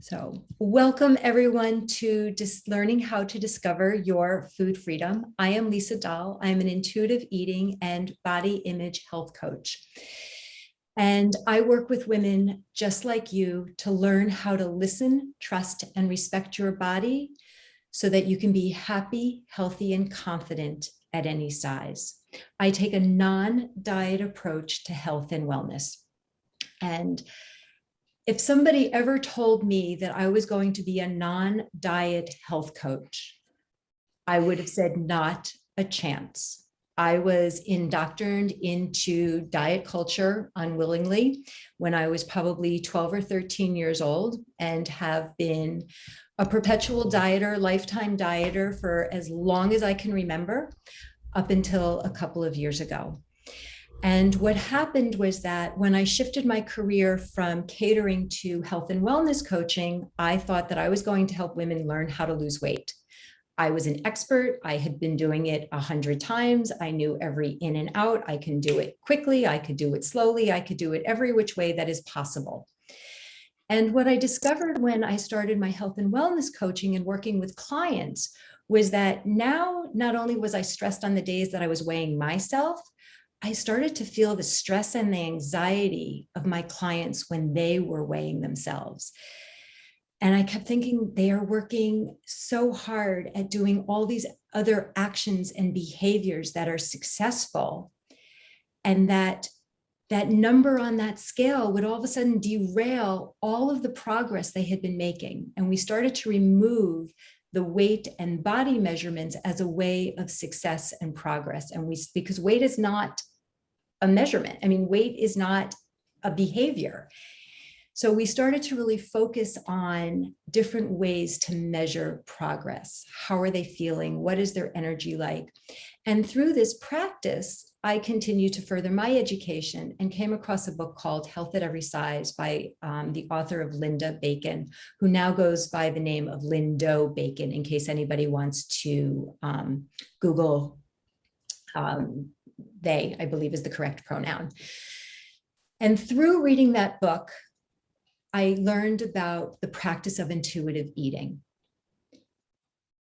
So welcome everyone to learning how to discover your food freedom. I am Lisa Dahl. I'm an intuitive eating and body image health coach. And I work with women just like you to learn how to listen, trust, and respect your body so that you can be happy, healthy, and confident at any size. I take a non-diet approach to health and wellness. And if somebody ever told me that I was going to be a non-diet health coach, I would have said not a chance. I was indoctrinated into diet culture unwillingly when I was probably 12 or 13 years old and have been a perpetual dieter, lifetime dieter for as long as I can remember, up until a couple of years ago. And what happened was that when I shifted my career from catering to health and wellness coaching, I thought that I was going to help women learn how to lose weight. I was an expert. I had been doing it 100 times. I knew every in and out. I can do it quickly. I could do it slowly. I could do it every which way that is possible. And what I discovered when I started my health and wellness coaching and working with clients was that now not only was I stressed on the days that I was weighing myself, I started to feel the stress and the anxiety of my clients when they were weighing themselves. And I kept thinking they are working so hard at doing all these other actions and behaviors that are successful. And that number on that scale would all of a sudden derail all of the progress they had been making. And we started to remove the weight and body measurements as a way of success and progress. And because weight is not a measurement. I mean, weight is not a behavior. So we started to really focus on different ways to measure progress. How are they feeling? What is their energy like? And through this practice, I continued to further my education and came across a book called Health at Every Size by the author of Linda Bacon, who now goes by the name of Lindo Bacon, in case anybody wants to Google they, I believe, is the correct pronoun. And through reading that book, I learned about the practice of intuitive eating.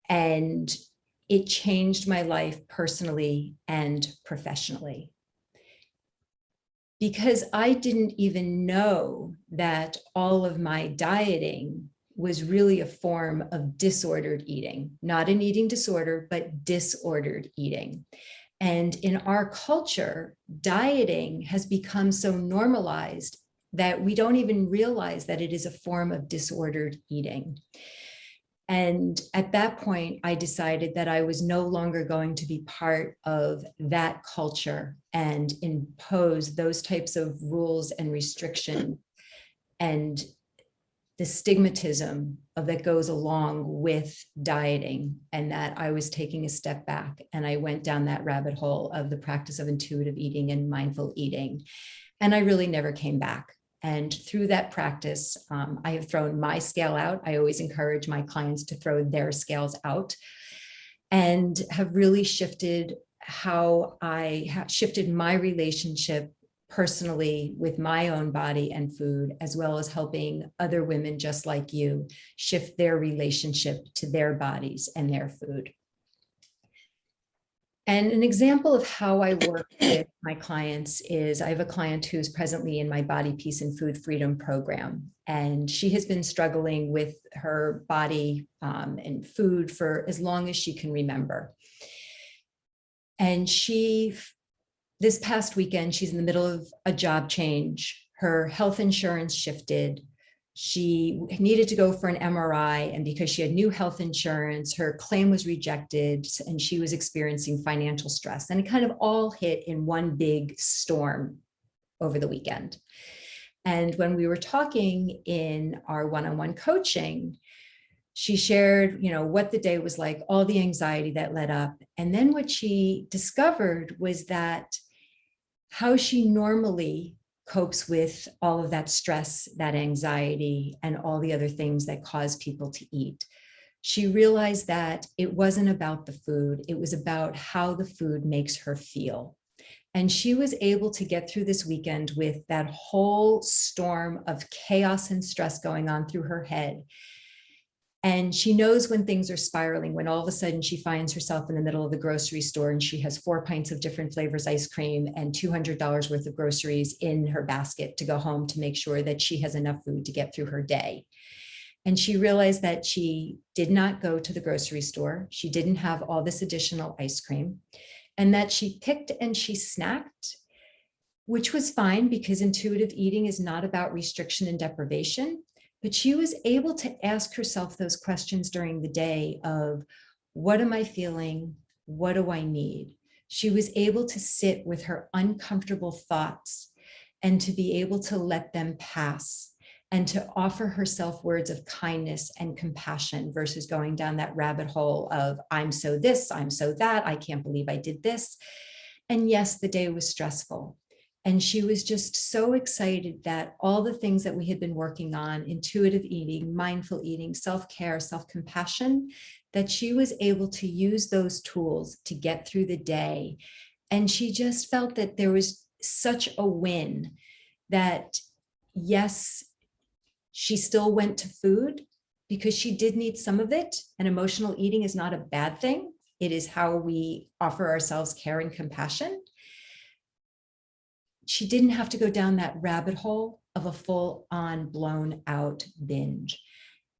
And it changed my life personally and professionally. Because I didn't even know that all of my dieting was really a form of disordered eating, not an eating disorder, but disordered eating. And in our culture, dieting has become so normalized that we don't even realize that it is a form of disordered eating. And at that point, I decided that I was no longer going to be part of that culture and impose those types of rules and restrictions and the stigmatism that goes along with dieting, and that I was taking a step back, and I went down that rabbit hole of the practice of intuitive eating and mindful eating. And I really never came back. And through that practice, I have thrown my scale out. I always encourage my clients to throw their scales out, and have really shifted how I have shifted my relationship personally with my own body and food, as well as helping other women just like you shift their relationship to their bodies and their food. And an example of how I work with my clients is I have a client who's presently in my Body, Peace, and Food Freedom program. And she has been struggling with her body and food for as long as she can remember. And this past weekend, she's in the middle of a job change. Her health insurance shifted. She needed to go for an MRI, and because she had new health insurance, her claim was rejected, and she was experiencing financial stress. And it kind of all hit in one big storm over the weekend. And when we were talking in our one-on-one coaching, she shared, what the day was like, all the anxiety that led up. And then what she discovered was that how she normally copes with all of that stress, that anxiety, and all the other things that cause people to eat. She realized that it wasn't about the food, it was about how the food makes her feel. And she was able to get through this weekend with that whole storm of chaos and stress going on through her head. And she knows when things are spiraling, when all of a sudden she finds herself in the middle of the grocery store and she has 4 pints of different flavors ice cream and $200 worth of groceries in her basket to go home to make sure that she has enough food to get through her day. And she realized that she did not go to the grocery store. She didn't have all this additional ice cream, and that she picked and she snacked, which was fine because intuitive eating is not about restriction and deprivation. But she was able to ask herself those questions during the day of, what am I feeling? What do I need? She was able to sit with her uncomfortable thoughts and to be able to let them pass and to offer herself words of kindness and compassion versus going down that rabbit hole of, I'm so this, I'm so that, I can't believe I did this. And yes, the day was stressful. And she was just so excited that all the things that we had been working on, intuitive eating, mindful eating, self-care, self-compassion, that she was able to use those tools to get through the day. And she just felt that there was such a win that, yes, she still went to food because she did need some of it. And emotional eating is not a bad thing. It is how we offer ourselves care and compassion. She didn't have to go down that rabbit hole of a full-on blown out binge.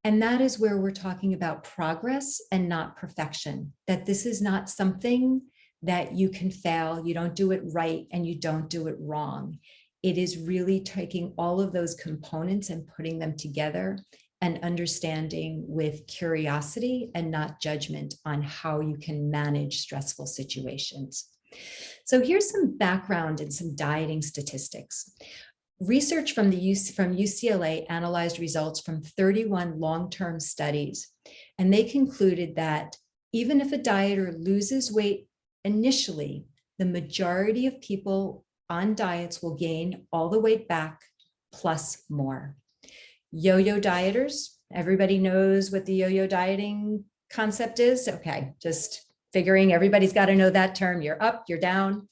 And that is where we're talking about progress and not perfection, that this is not something that you can fail, you don't do it right, and you don't do it wrong. It is really taking all of those components and putting them together and understanding with curiosity and not judgment on how you can manage stressful situations. So here's some background and some dieting statistics. Research from UCLA analyzed results from 31 long-term studies, and they concluded that even if a dieter loses weight initially, the majority of people on diets will gain all the weight back plus more. Yo-yo dieters, everybody knows what the yo-yo dieting concept is? Okay, just figuring everybody's got to know that term. You're up, you're down.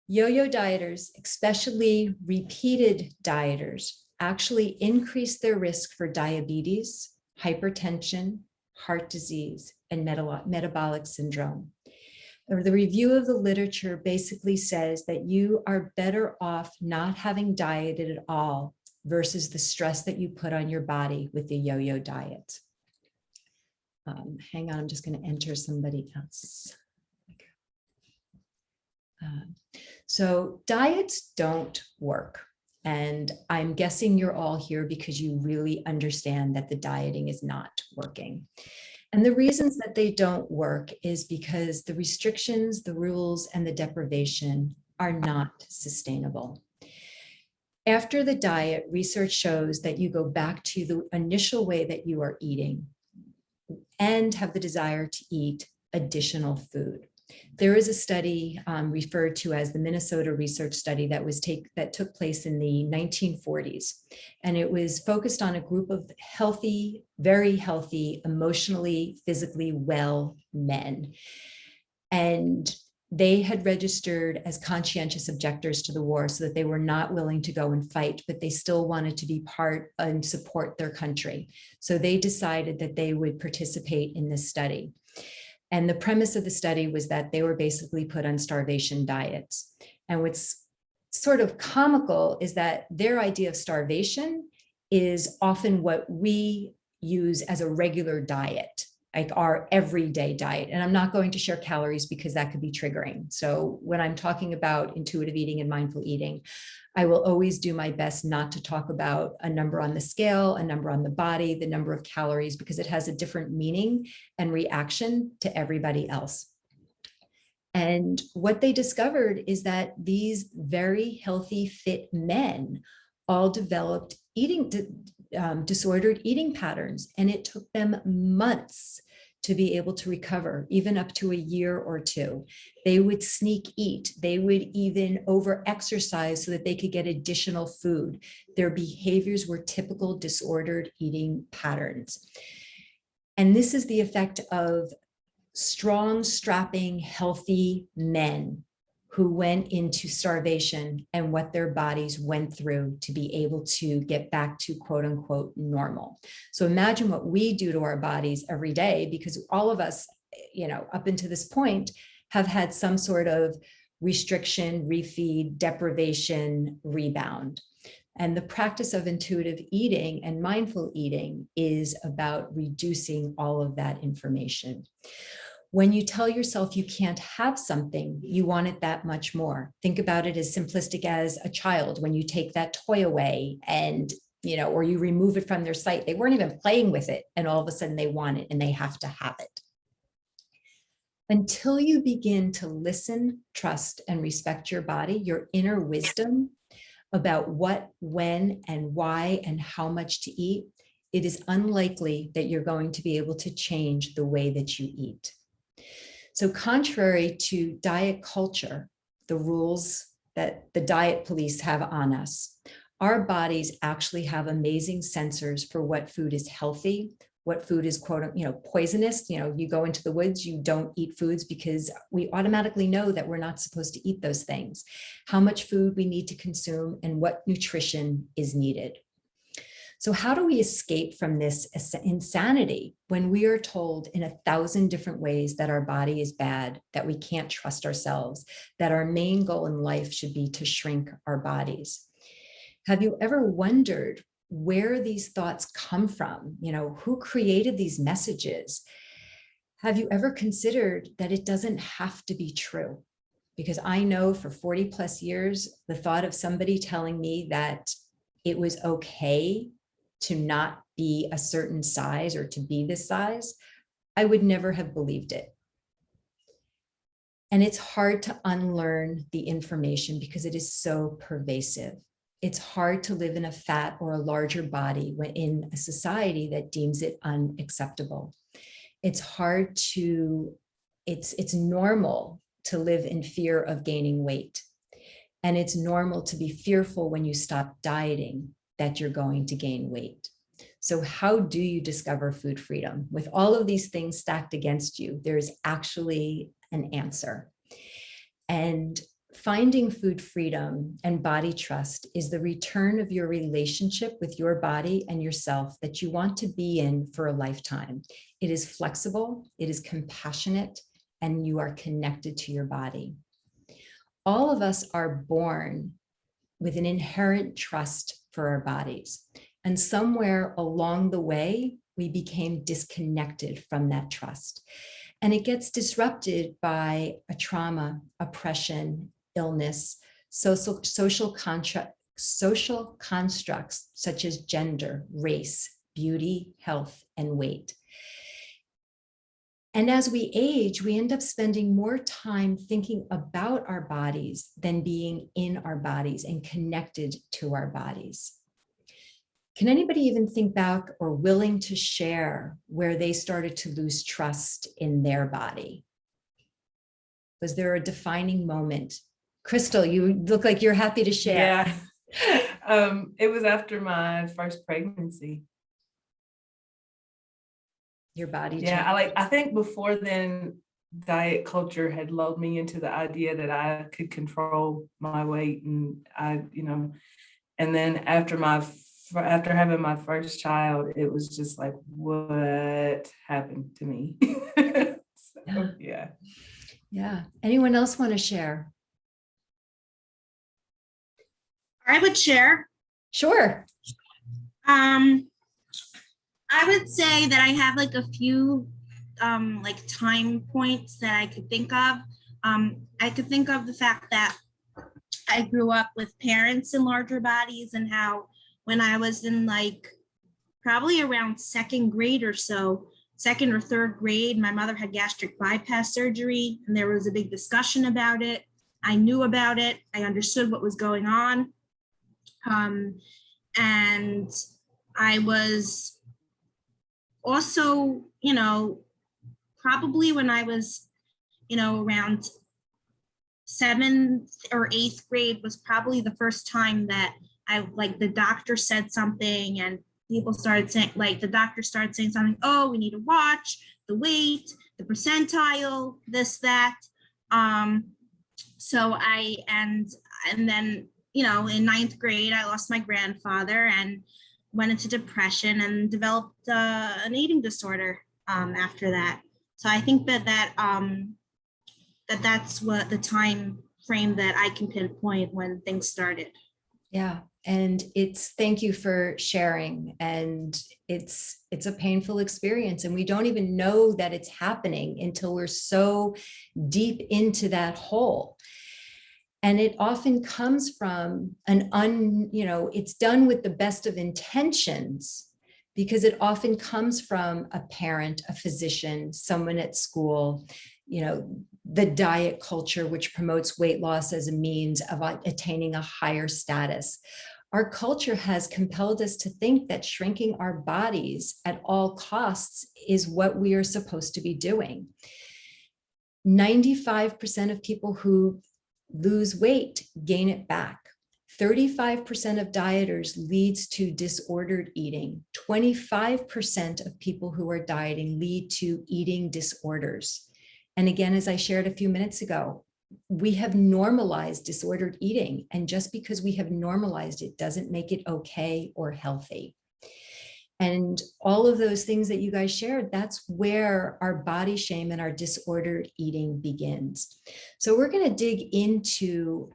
Yo-yo dieters, especially repeated dieters, actually increase their risk for diabetes, hypertension, heart disease, and metabolic syndrome. The review of the literature basically says that you are better off not having dieted at all versus the stress that you put on your body with the yo-yo diet. Hang on, I'm just going to enter somebody else. So diets don't work. And I'm guessing you're all here because you really understand that the dieting is not working. And the reasons that they don't work is because the restrictions, the rules, and the deprivation are not sustainable. After the diet, research shows that you go back to the initial way that you are eating and have the desire to eat additional food. There is a study referred to as the Minnesota research study that took place in the 1940s, and it was focused on a group of healthy, very healthy, emotionally, physically well men. And they had registered as conscientious objectors to the war so that they were not willing to go and fight, but they still wanted to be part and support their country. So they decided that they would participate in this study. And the premise of the study was that they were basically put on starvation diets. And what's sort of comical is that their idea of starvation is often what we use as a regular diet, like our everyday diet. And I'm not going to share calories because that could be triggering. So when I'm talking about intuitive eating and mindful eating, I will always do my best not to talk about a number on the scale, a number on the body, the number of calories, because it has a different meaning and reaction to everybody else. And what they discovered is that these very healthy, fit men all developed disordered eating patterns, and it took them months to be able to recover, even up to a year or two. They would sneak eat. They would even over-exercise so that they could get additional food. Their behaviors were typical disordered eating patterns. And this is the effect of strong, strapping, healthy men who went into starvation and what their bodies went through to be able to get back to quote unquote normal. So imagine what we do to our bodies every day, because all of us, up until this point have had some sort of restriction, refeed, deprivation, rebound. And the practice of intuitive eating and mindful eating is about reducing all of that information. When you tell yourself you can't have something, you want it that much more. Think about it as simplistic as a child when you take that toy away and, or you remove it from their sight. They weren't even playing with it, and all of a sudden they want it and they have to have it. Until you begin to listen, trust, and respect your body, your inner wisdom about what, when, and why, and how much to eat, it is unlikely that you're going to be able to change the way that you eat. So contrary to diet culture, the rules that the diet police have on us, our bodies actually have amazing sensors for what food is healthy, what food is quote, poisonous. You go into the woods, you don't eat foods because we automatically know that we're not supposed to eat those things, how much food we need to consume, and what nutrition is needed. So how do we escape from this insanity when we are told in 1,000 different ways that our body is bad, that we can't trust ourselves, that our main goal in life should be to shrink our bodies? Have you ever wondered where these thoughts come from? Who created these messages? Have you ever considered that it doesn't have to be true? Because I know for 40 plus years, the thought of somebody telling me that it was okay to not be a certain size or to be this size, I would never have believed it. And it's hard to unlearn the information because it is so pervasive. It's hard to live in a fat or a larger body when in a society that deems it unacceptable. It's normal to live in fear of gaining weight. And it's normal to be fearful when you stop dieting that you're going to gain weight. So how do you discover food freedom? With all of these things stacked against you, there's actually an answer. And finding food freedom and body trust is the return of your relationship with your body and yourself that you want to be in for a lifetime. It is flexible, it is compassionate, and you are connected to your body. All of us are born with an inherent trust for our bodies. And somewhere along the way, we became disconnected from that trust. And it gets disrupted by a trauma, oppression, illness, social constructs such as gender, race, beauty, health, and weight. And as we age, we end up spending more time thinking about our bodies than being in our bodies and connected to our bodies. Can anybody even think back or willing to share where they started to lose trust in their body? Was there a defining moment? Crystal, you look like you're happy to share. Yeah, it was after my first pregnancy. Your body changed. Yeah, I think before then, diet culture had lulled me into the idea that I could control my weight, and and then after having my first child, it was just like, what happened to me? So, yeah. Yeah. Anyone else want to share? I would share. Sure. I would say that I have like a few like time points that I could think of. I could think of the fact that I grew up with parents in larger bodies, and how when I was in like probably around second grade or so, second or third grade, my mother had gastric bypass surgery, and there was a big discussion about it. I knew about it. I understood what was going on. And I was also, probably when I was, around 7th or 8th grade was probably the first time that the doctor said something, and people started saying, the doctor started saying something, oh, we need to watch the weight, the percentile, this, that. So and then, in ninth grade, I lost my grandfather and went into depression and developed an eating disorder after that. So I think that's what the time frame that I can pinpoint when things started. Yeah. And thank you for sharing. And it's a painful experience. And we don't even know that it's happening until we're so deep into that hole. And it often comes from it's done with the best of intentions, because it often comes from a parent, a physician, someone at school, the diet culture, which promotes weight loss as a means of attaining a higher status. Our culture has compelled us to think that shrinking our bodies at all costs is what we are supposed to be doing. 95% of people who lose weight gain it back. 35% of dieters leads to disordered eating. 25% of people who are dieting lead to eating disorders. And again, as I shared a few minutes ago, we have normalized disordered eating. And just because we have normalized it doesn't make it okay or healthy. And all of those things that you guys shared, that's where our body shame and our disordered eating begins. So we're going to dig into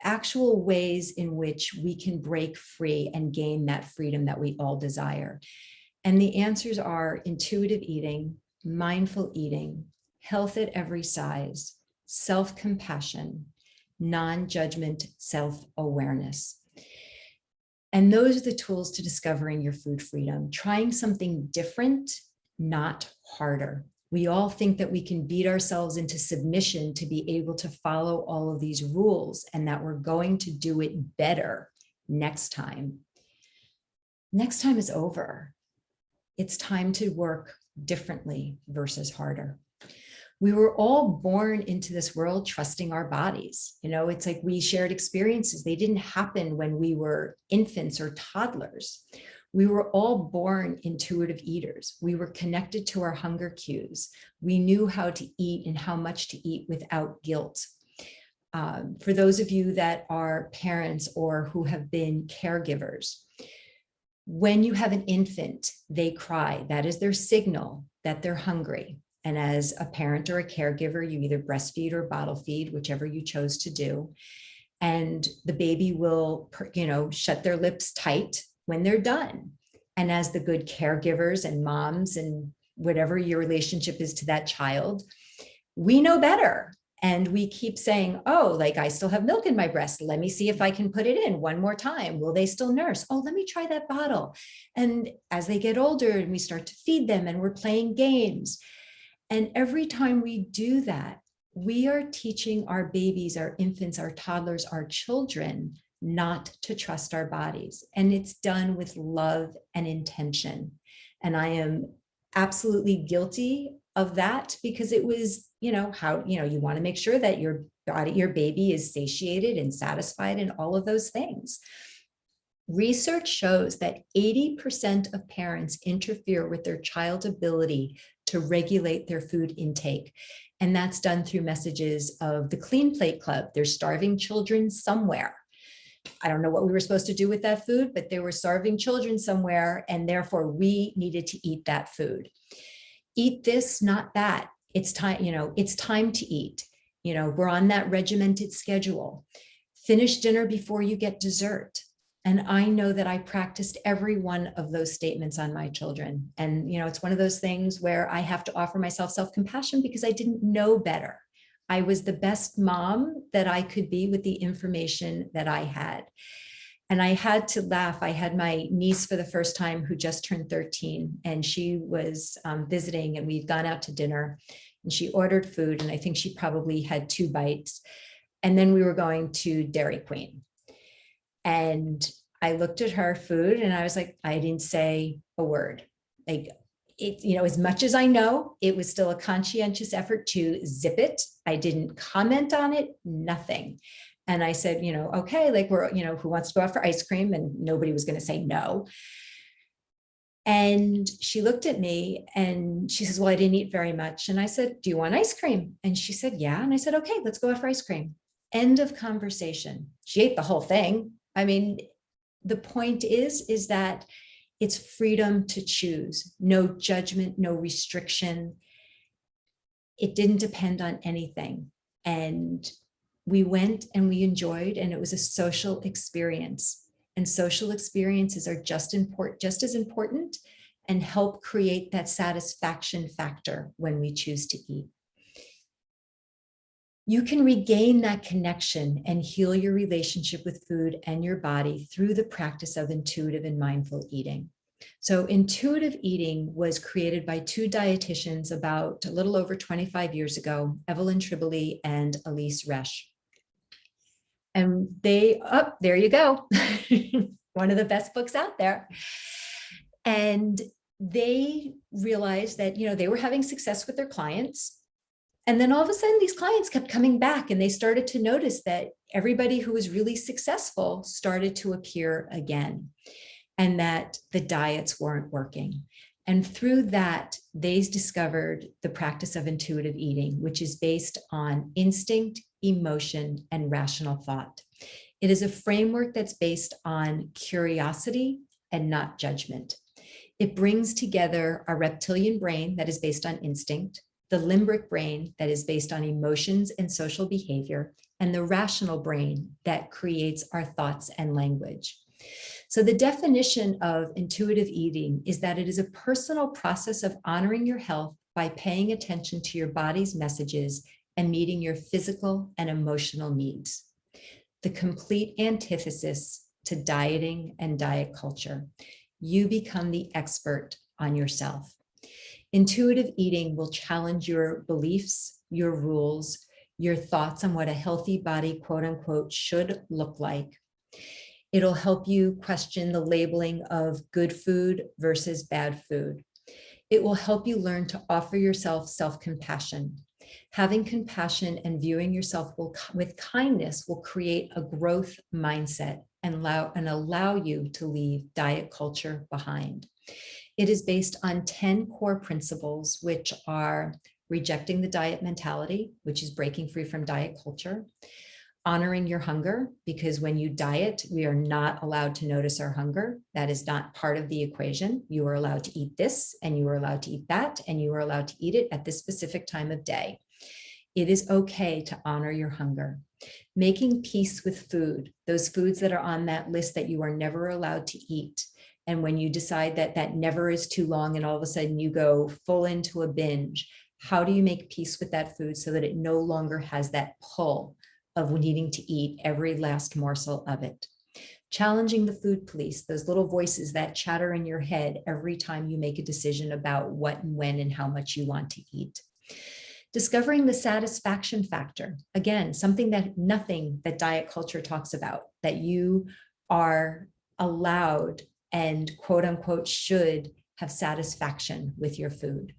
actual ways in which we can break free and gain that freedom that we all desire. And the answers are intuitive eating, mindful eating, health at every size, self-compassion, non-judgment, self-awareness. And those are the tools to discovering your food freedom, trying something different, not harder. We all think that we can beat ourselves into submission to be able to follow all of these rules and that we're going to do it better next time. Next time is over. It's time to work differently versus harder. We were all born into this world trusting our bodies. It's like we shared experiences. They didn't happen when we were infants or toddlers. We were all born intuitive eaters. We were connected to our hunger cues. We knew how to eat and how much to eat without guilt. For those of you that are parents or who have been caregivers, when you have an infant, they cry. That is their signal that they're hungry. And as a parent or a caregiver, you either breastfeed or bottle feed, whichever you chose to do. And the baby will, shut their lips tight when they're done. And as the good caregivers and moms and whatever your relationship is to that child, we know better. And we keep saying, oh, I still have milk in my breast. Let me see if I can put it in one more time. Will they still nurse? Oh, let me try that bottle. And as they get older and we start to feed them and we're playing games. And every time we do that, we are teaching our babies, our infants, our toddlers, our children not to trust our bodies. And it's done with love and intention. And I am absolutely guilty of that because it was, you want to make sure that your baby is satiated and satisfied and all of those things. Research shows that 80% of parents interfere with their child's ability to regulate their food intake. And that's done through messages of the Clean Plate Club. There's starving children somewhere. I don't know what we were supposed to do with that food, but there were starving children somewhere, and therefore we needed to eat that food. Eat this, not that. It's time, it's time to eat. We're on that regimented schedule. Finish dinner before you get dessert. And I know that I practiced every one of those statements on my children. And, it's one of those things where I have to offer myself self-compassion because I didn't know better. I was the best mom that I could be with the information that I had. And I had to laugh. I had my niece for the first time who just turned 13, and she was visiting, and we'd gone out to dinner, and she ordered food. And I think she probably had 2 bites. And then we were going to Dairy Queen. And I looked at her food and I was like, I didn't say a word. As much as I know, it was still a conscientious effort to zip it. I didn't comment on it, nothing. And I said, okay, who wants to go out for ice cream? And nobody was going to say no. And she looked at me and she says, well, I didn't eat very much. And I said, do you want ice cream? And she said, yeah. And I said, okay, let's go out for ice cream. End of conversation. She ate the whole thing. I mean, the point is that it's freedom to choose, no judgment, no restriction. It didn't depend on anything. And we went and we enjoyed, and it was a social experience. And social experiences are just as important and help create that satisfaction factor when we choose to eat. You can regain that connection and heal your relationship with food and your body through the practice of intuitive and mindful eating. So intuitive eating was created by two dietitians about a little over 25 years ago, Evelyn Tribole and Elise Resch. And there you go. One of the best books out there. And they realized that, they were having success with their clients. And then all of a sudden, these clients kept coming back, and they started to notice that everybody who was really successful started to appear again, and that the diets weren't working. And through that, they discovered the practice of intuitive eating, which is based on instinct, emotion, and rational thought. It is a framework that's based on curiosity and not judgment. It brings together our reptilian brain that is based on instinct, the limbic brain that is based on emotions and social behavior, and the rational brain that creates our thoughts and language. So the definition of intuitive eating is that it is a personal process of honoring your health by paying attention to your body's messages and meeting your physical and emotional needs. The complete antithesis to dieting and diet culture. You become the expert on yourself. Intuitive eating will challenge your beliefs, your rules, your thoughts on what a healthy body, quote unquote, should look like. It'll help you question the labeling of good food versus bad food. It will help you learn to offer yourself self-compassion. Having compassion and viewing yourself with kindness will create a growth mindset and allow you to leave diet culture behind. It is based on 10 core principles, which are rejecting the diet mentality, which is breaking free from diet culture, honoring your hunger, because when you diet, we are not allowed to notice our hunger. That is not part of the equation. You are allowed to eat this, and you are allowed to eat that, and you are allowed to eat it at this specific time of day. It is okay to honor your hunger. Making peace with food, those foods that are on that list that you are never allowed to eat. And when you decide that that never is too long and all of a sudden you go full into a binge, how do you make peace with that food so that it no longer has that pull of needing to eat every last morsel of it? Challenging the food police, those little voices that chatter in your head every time you make a decision about what and when and how much you want to eat. Discovering the satisfaction factor, again, nothing that diet culture talks about, that you are allowed and quote unquote should have satisfaction with your food.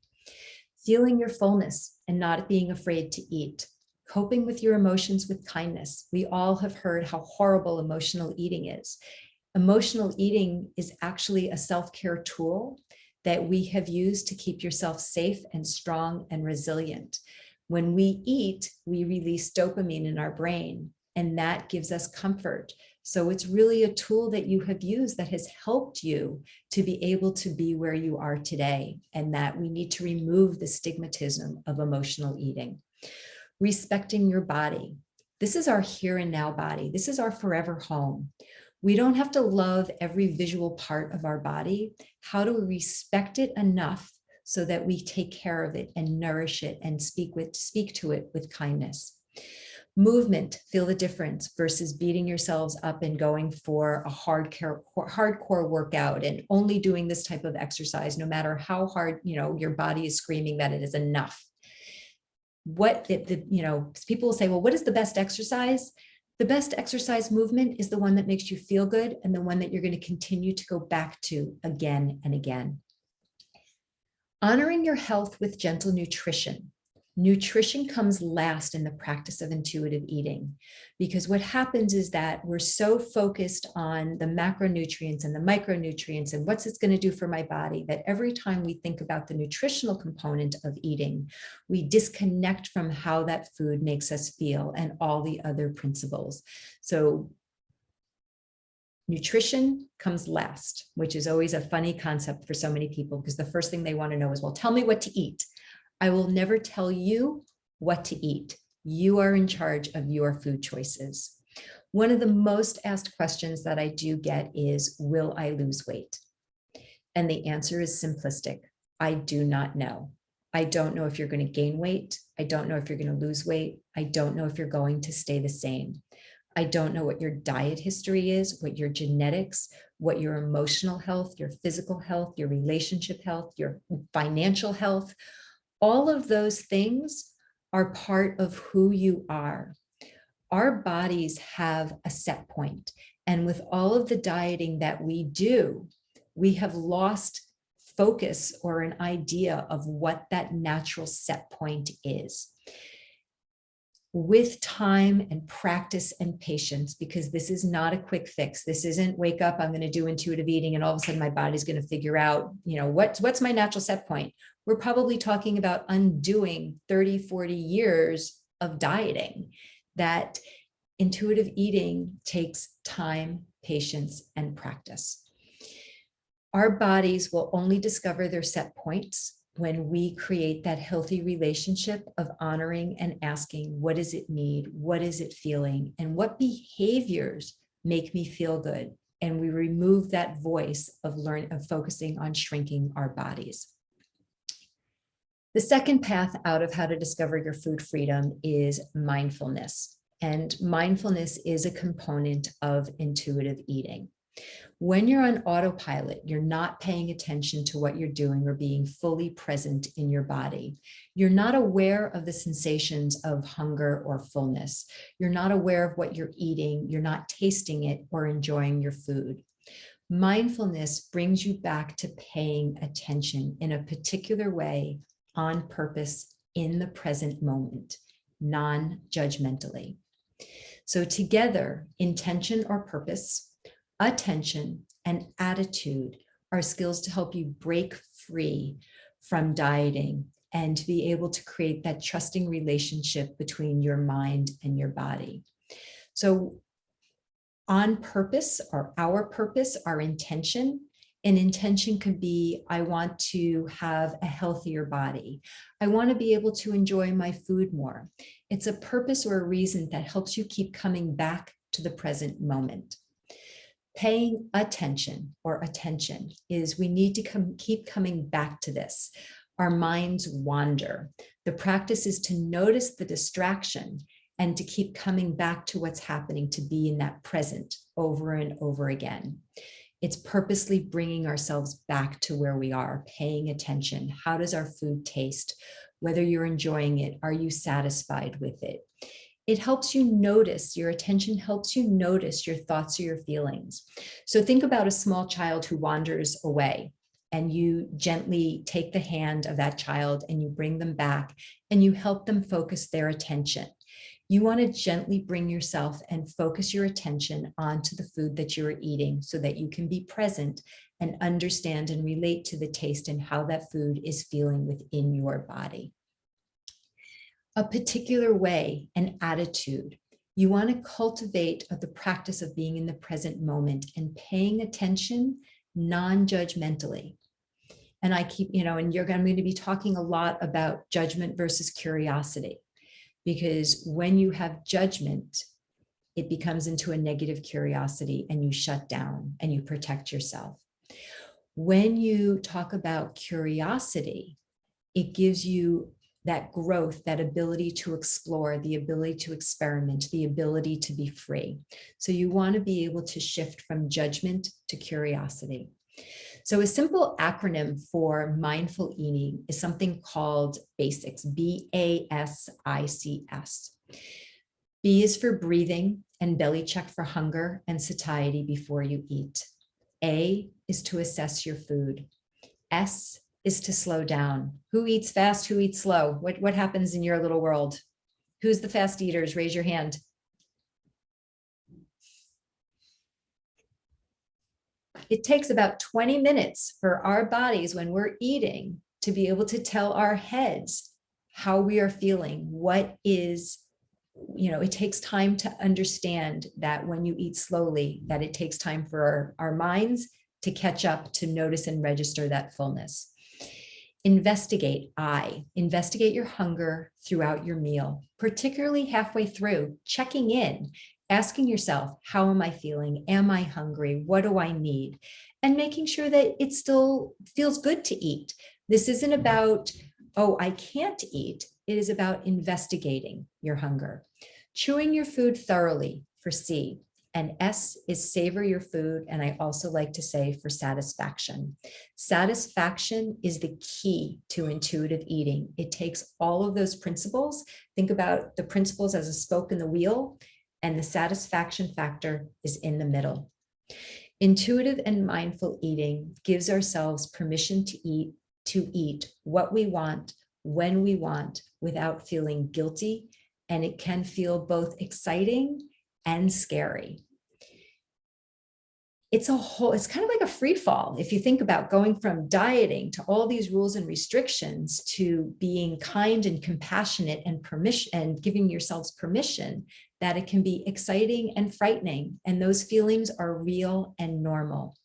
Feeling your fullness and not being afraid to eat. Coping with your emotions with kindness. We all have heard how horrible emotional eating is. Emotional eating is actually a self-care tool that we have used to keep yourself safe and strong and resilient. When we eat, we release dopamine in our brain, and that gives us comfort. So it's really a tool that you have used that has helped you to be able to be where you are today, and that we need to remove the stigmatism of emotional eating. Respecting your body. This is our here and now body. This is our forever home. We don't have to love every visual part of our body. How do we respect it enough so that we take care of it and nourish it and speak to it with kindness? Movement, feel the difference versus beating yourselves up and going for a hardcore workout and only doing this type of exercise, no matter how hard, your body is screaming that it is enough. People will say, well, what is the best exercise? The best exercise movement is the one that makes you feel good and the one that you're going to continue to go back to again and again. Honoring your health with gentle nutrition. Nutrition comes last in the practice of intuitive eating, because what happens is that we're so focused on the macronutrients and the micronutrients and what's it's going to do for my body that every time we think about the nutritional component of eating, we disconnect from how that food makes us feel and all the other principles. So nutrition comes last, which is always a funny concept for so many people, because the first thing they want to know is, well, tell me what to eat. I will never tell you what to eat. You are in charge of your food choices. One of the most asked questions that I do get is, will I lose weight? And the answer is simplistic. I do not know. I don't know if you're going to gain weight. I don't know if you're going to lose weight. I don't know if you're going to stay the same. I don't know what your diet history is, what your genetics, what your emotional health, your physical health, your relationship health, your financial health. All of those things are part of who you are. Our bodies have a set point, and with all of the dieting that we do, we have lost focus or an idea of what that natural set point is. With time and practice and patience, because this is not a quick fix. This isn't wake up, I'm going to do intuitive eating, and all of a sudden my body's going to figure out, what's my natural set point. We're probably talking about undoing 30, 40 years of dieting. That intuitive eating takes time, patience, and practice. Our bodies will only discover their set points when we create that healthy relationship of honoring and asking, what does it need? What is it feeling? And what behaviors make me feel good? And we remove that voice of focusing on shrinking our bodies. The second path out of how to discover your food freedom is mindfulness. And mindfulness is a component of intuitive eating. When you're on autopilot, you're not paying attention to what you're doing or being fully present in your body. You're not aware of the sensations of hunger or fullness. You're not aware of what you're eating. You're not tasting it or enjoying your food. Mindfulness brings you back to paying attention in a particular way, on purpose, in the present moment, non-judgmentally. So together, intention or purpose, attention, and attitude are skills to help you break free from dieting and to be able to create that trusting relationship between your mind and your body. So on purpose, or our purpose, our intention, an intention could be, I want to have a healthier body. I want to be able to enjoy my food more. It's a purpose or a reason that helps you keep coming back to the present moment. Paying attention or attention is we need to keep coming back to this. Our minds wander. The practice is to notice the distraction and to keep coming back to what's happening, to be in that present over and over again. It's purposely bringing ourselves back to where we are, paying attention. How does our food taste? Whether you're enjoying it, are you satisfied with it? It helps you notice, your attention helps you notice your thoughts or your feelings. So think about a small child who wanders away, and you gently take the hand of that child and you bring them back and you help them focus their attention. You want to gently bring yourself and focus your attention onto the food that you're eating so that you can be present and understand and relate to the taste and how that food is feeling within your body. A particular way, an attitude. You want to cultivate the practice of being in the present moment and paying attention non-judgmentally. And I keep, and I'm going to be talking a lot about judgment versus curiosity, because when you have judgment, it becomes into a negative curiosity and you shut down and you protect yourself. When you talk about curiosity, it gives you that growth, that ability to explore, the ability to experiment, the ability to be free. So you want to be able to shift from judgment to curiosity. So a simple acronym for mindful eating is something called BASICS, B-A-S-I-C-S. B is for breathing and belly check for hunger and satiety before you eat. A is to assess your food. S is to slow down. Who eats fast? Who eats slow? What happens in your little world? Who's the fast eaters? Raise your hand. It takes about 20 minutes for our bodies when we're eating to be able to tell our heads how we are feeling. What is, it takes time to understand that when you eat slowly, that it takes time for our minds to catch up, to notice and register that fullness. Investigate your hunger throughout your meal, particularly halfway through, checking in, asking yourself, how am I feeling? Am I hungry? What do I need? And making sure that it still feels good to eat. This isn't about, oh, I can't eat. It is about investigating your hunger. Chewing your food thoroughly for C. And S is savor your food. And I also like to say for satisfaction. Satisfaction is the key to intuitive eating. It takes all of those principles. Think about the principles as a spoke in the wheel, and the satisfaction factor is in the middle. Intuitive and mindful eating gives ourselves permission to eat what we want, when we want, without feeling guilty. And it can feel both exciting and scary. It's kind of like a free fall. If you think about going from dieting to all these rules and restrictions to being kind and compassionate and permission and giving yourselves permission, that it can be exciting and frightening. And those feelings are real and normal.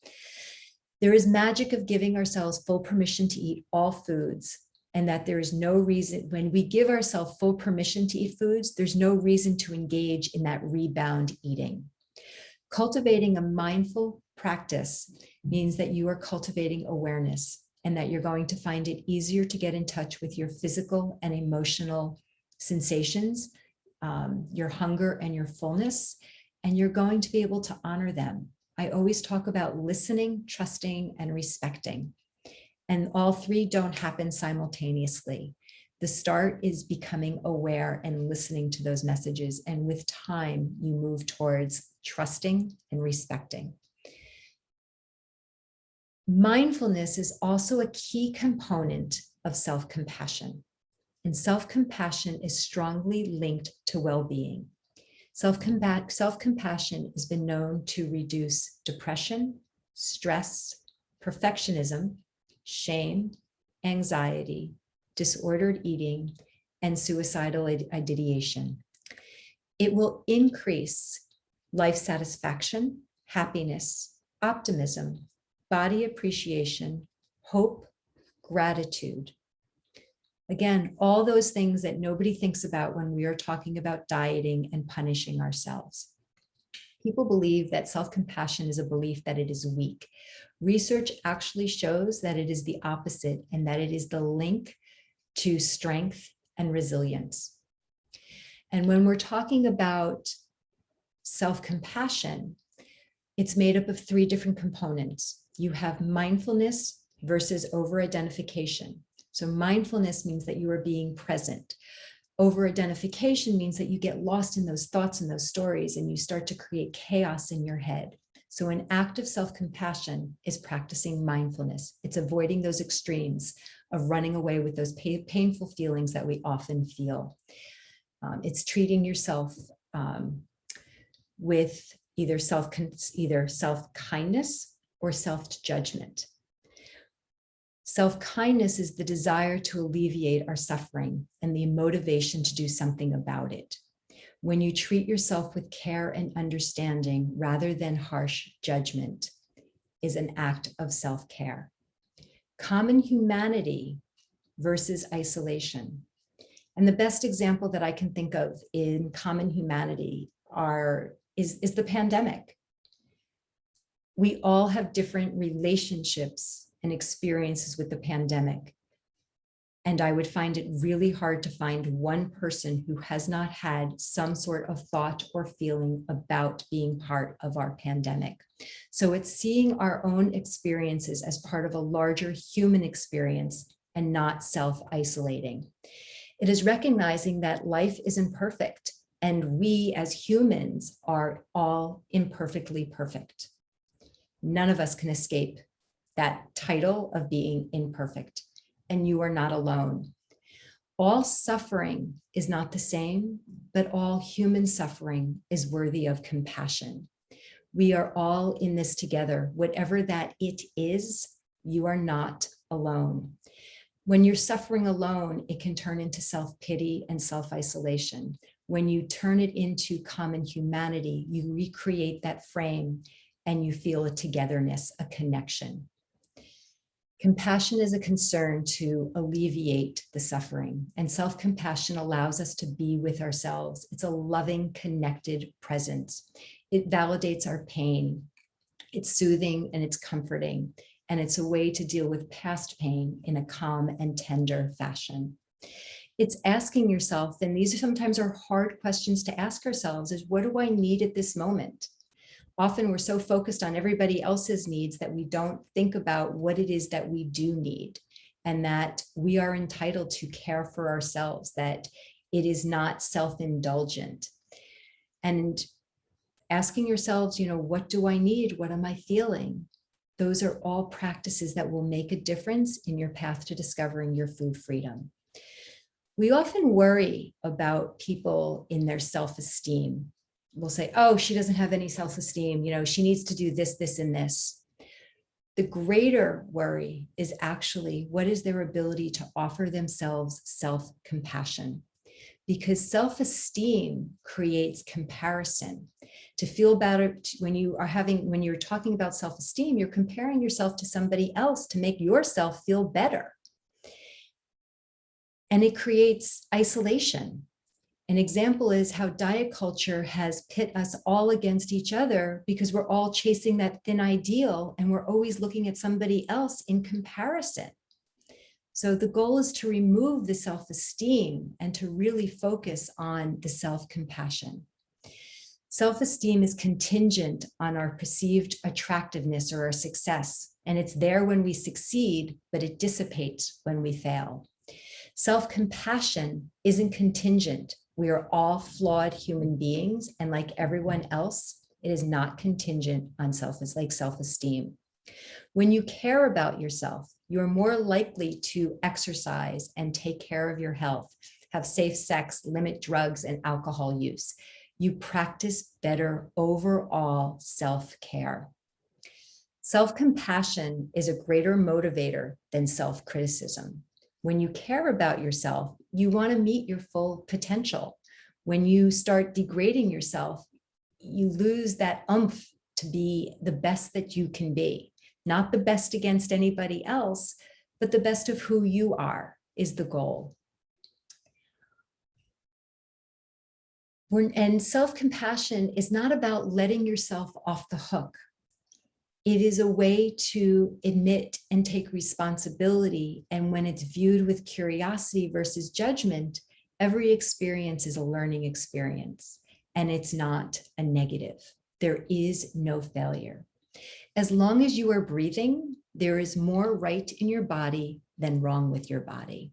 There is magic of giving ourselves full permission to eat all foods, and that there is no reason, when we give ourselves full permission to eat foods, there's no reason to engage in that rebound eating. Cultivating a mindful practice means that you are cultivating awareness, and that you're going to find it easier to get in touch with your physical and emotional sensations, your hunger and your fullness, and you're going to be able to honor them. I always talk about listening, trusting, and respecting. And all three don't happen simultaneously. The start is becoming aware and listening to those messages. And with time, you move towards trusting and respecting. Mindfulness is also a key component of self-compassion. And self-compassion is strongly linked to well-being. Self-compassion has been known to reduce depression, stress, perfectionism, shame, anxiety, disordered eating, and suicidal ideation. It will increase life satisfaction, happiness, optimism, body appreciation, hope, gratitude. Again, all those things that nobody thinks about when we are talking about dieting and punishing ourselves. People believe that self-compassion is a belief that it is weak. Research actually shows that it is the opposite, and that it is the link to strength and resilience. And when we're talking about self-compassion, it's made up of three different components. You have mindfulness versus over-identification. So mindfulness means that you are being present. Over-identification means that you get lost in those thoughts and those stories, and you start to create chaos in your head. So an act of self-compassion is practicing mindfulness. It's avoiding those extremes of running away with those painful feelings that we often feel. It's treating yourself with either self-kindness or self-judgment. Self-kindness is the desire to alleviate our suffering and the motivation to do something about it. When you treat yourself with care and understanding rather than harsh judgment, is an act of self-care. Common humanity versus isolation. And the best example that I can think of in common humanity is the pandemic. We all have different relationships and experiences with the pandemic. And I would find it really hard to find one person who has not had some sort of thought or feeling about being part of our pandemic. So it's seeing our own experiences as part of a larger human experience and not self-isolating. It is recognizing that life is imperfect, and we as humans are all imperfectly perfect. None of us can escape that title of being imperfect. and you are not alone. All suffering is not the same, but all human suffering is worthy of compassion. We are all in this together. Whatever that it is, you are not alone. When you're suffering alone, it can turn into self-pity and self-isolation. When you turn it into common humanity, you recreate that frame and you feel a togetherness, a connection. Compassion is a concern to alleviate the suffering, and self-compassion allows us to be with ourselves. It's a loving, connected presence. It validates our pain. It's soothing and it's comforting, and it's a way to deal with past pain in a calm and tender fashion. It's asking yourself, and these sometimes are hard questions to ask ourselves, is what do I need at this moment? Often we're so focused on everybody else's needs that we don't think about what it is that we do need, and that we are entitled to care for ourselves, that it is not self-indulgent. And asking yourselves, what do I need? What am I feeling? Those are all practices that will make a difference in your path to discovering your food freedom. We often worry about people in their self-esteem. We'll say, oh, she doesn't have any self-esteem, she needs to do this, this, and this. The greater worry is actually what is their ability to offer themselves self-compassion, because self-esteem creates comparison. To feel better when you're talking about self-esteem, you're comparing yourself to somebody else to make yourself feel better. And it creates isolation. An example is how diet culture has pit us all against each other because we're all chasing that thin ideal and we're always looking at somebody else in comparison. So the goal is to remove the self-esteem and to really focus on the self-compassion. Self-esteem is contingent on our perceived attractiveness or our success, and it's there when we succeed, but it dissipates when we fail. Self-compassion isn't contingent. We are all flawed human beings, and like everyone else, it is not contingent on self-esteem. When you care about yourself, you're more likely to exercise and take care of your health, have safe sex, limit drugs and alcohol use. You practice better overall self-care. Self-compassion is a greater motivator than self-criticism. When you care about yourself, you want to meet your full potential. When you start degrading yourself, you lose that oomph to be the best that you can be. Not the best against anybody else, but the best of who you are is the goal. And self-compassion is not about letting yourself off the hook. It is a way to admit and take responsibility. And when it's viewed with curiosity versus judgment, every experience is a learning experience, and it's not a negative. There is no failure. As long as you are breathing, there is more right in your body than wrong with your body.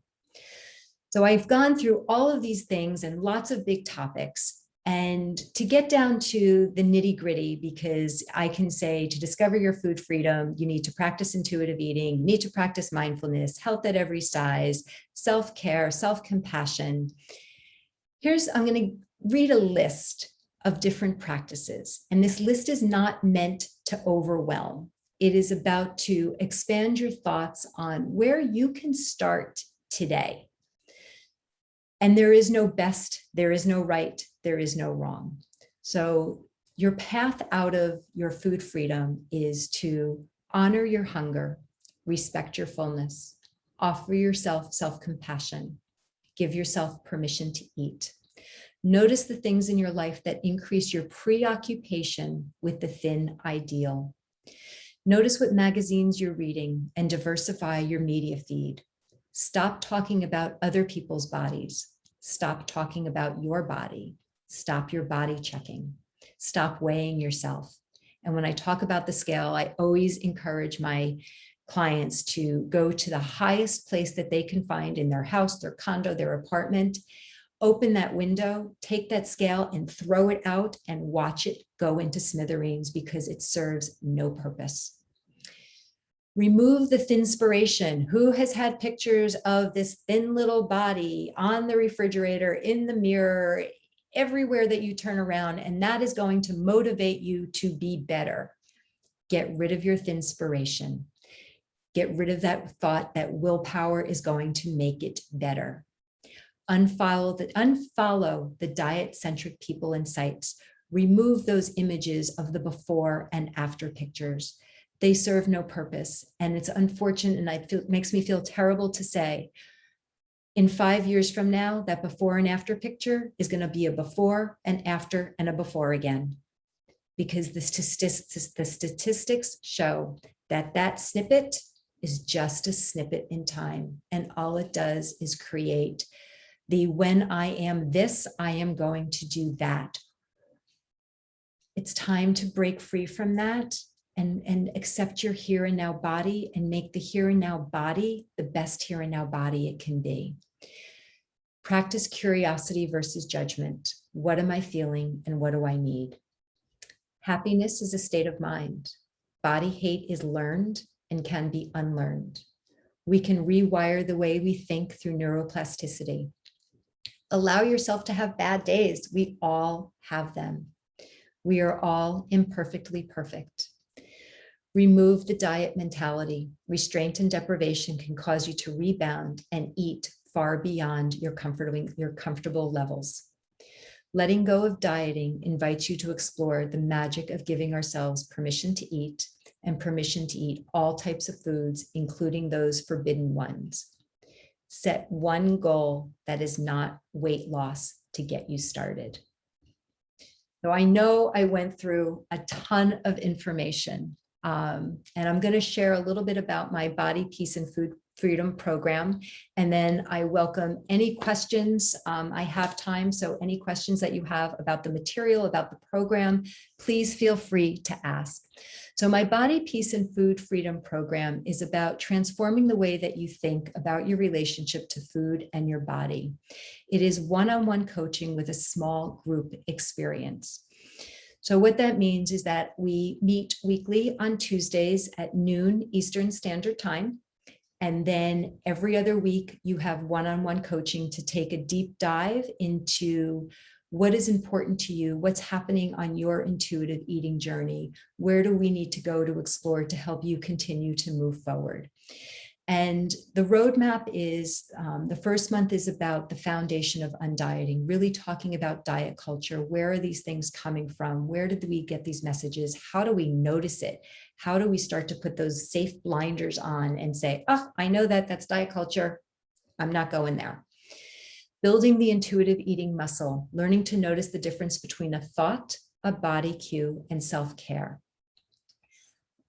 So I've gone through all of these things and lots of big topics. And to get down to the nitty-gritty, because I can say to discover your food freedom, you need to practice intuitive eating, you need to practice mindfulness, health at every size, self-care, self-compassion. I'm going to read a list of different practices. And this list is not meant to overwhelm. It is about to expand your thoughts on where you can start today. And there is no best, there is no right, there is no wrong. So your path out of your food freedom is to honor your hunger, respect your fullness, offer yourself self-compassion, give yourself permission to eat. Notice the things in your life that increase your preoccupation with the thin ideal. Notice what magazines you're reading and diversify your media feed. Stop talking about other people's bodies. Stop talking about your body. Stop your body checking. Stop weighing yourself. And when I talk about the scale, I always encourage my clients to go to the highest place that they can find in their house, their condo, their apartment. Open that window, take that scale and throw it out and watch it go into smithereens because it serves no purpose. Remove the thinspiration. Who has had pictures of this thin little body on the refrigerator, in the mirror, everywhere that you turn around? And that is going to motivate you to be better. Get rid of your thinspiration. Get rid of that thought that willpower is going to make it better. Unfollow the diet-centric people and sites. Remove those images of the before and after pictures. They serve no purpose. And it's unfortunate, and it makes me feel terrible to say, in 5 years from now, that before and after picture is going to be a before and after and a before again. Because the statistics show that that snippet is just a snippet in time. And all it does is create the when I am this, I am going to do that. It's time to break free from that and accept your here and now body and make the here and now body the best here and now body it can be. Practice curiosity versus judgment. What am I feeling and what do I need? Happiness is a state of mind. Body hate is learned and can be unlearned. We can rewire the way we think through neuroplasticity. Allow yourself to have bad days. We all have them. We are all imperfectly perfect. Remove the diet mentality. Restraint and deprivation can cause you to rebound and eat far beyond your comfortable levels. Letting go of dieting invites you to explore the magic of giving ourselves permission to eat and permission to eat all types of foods, including those forbidden ones. Set one goal that is not weight loss to get you started. So I know I went through a ton of information, and I'm going to share a little bit about my Body, Peace, and Food Freedom program. And then I welcome any questions. I have time, so any questions that you have about the material, about the program, please feel free to ask. So my Body, Peace, and Food Freedom program is about transforming the way that you think about your relationship to food and your body. It is one-on-one coaching with a small group experience. So what that means is that we meet weekly on Tuesdays at noon Eastern Standard Time. And then every other week, you have one-on-one coaching to take a deep dive into what is important to you, what's happening on your intuitive eating journey, where do we need to go to explore to help you continue to move forward. And the roadmap is, the first month is about the foundation of undieting, really talking about diet culture. Where are these things coming from? Where did we get these messages? How do we notice it? How do we start to put those safe blinders on and say, oh, I know that that's diet culture. I'm not going there. Building the intuitive eating muscle, learning to notice the difference between a thought, a body cue, and self-care.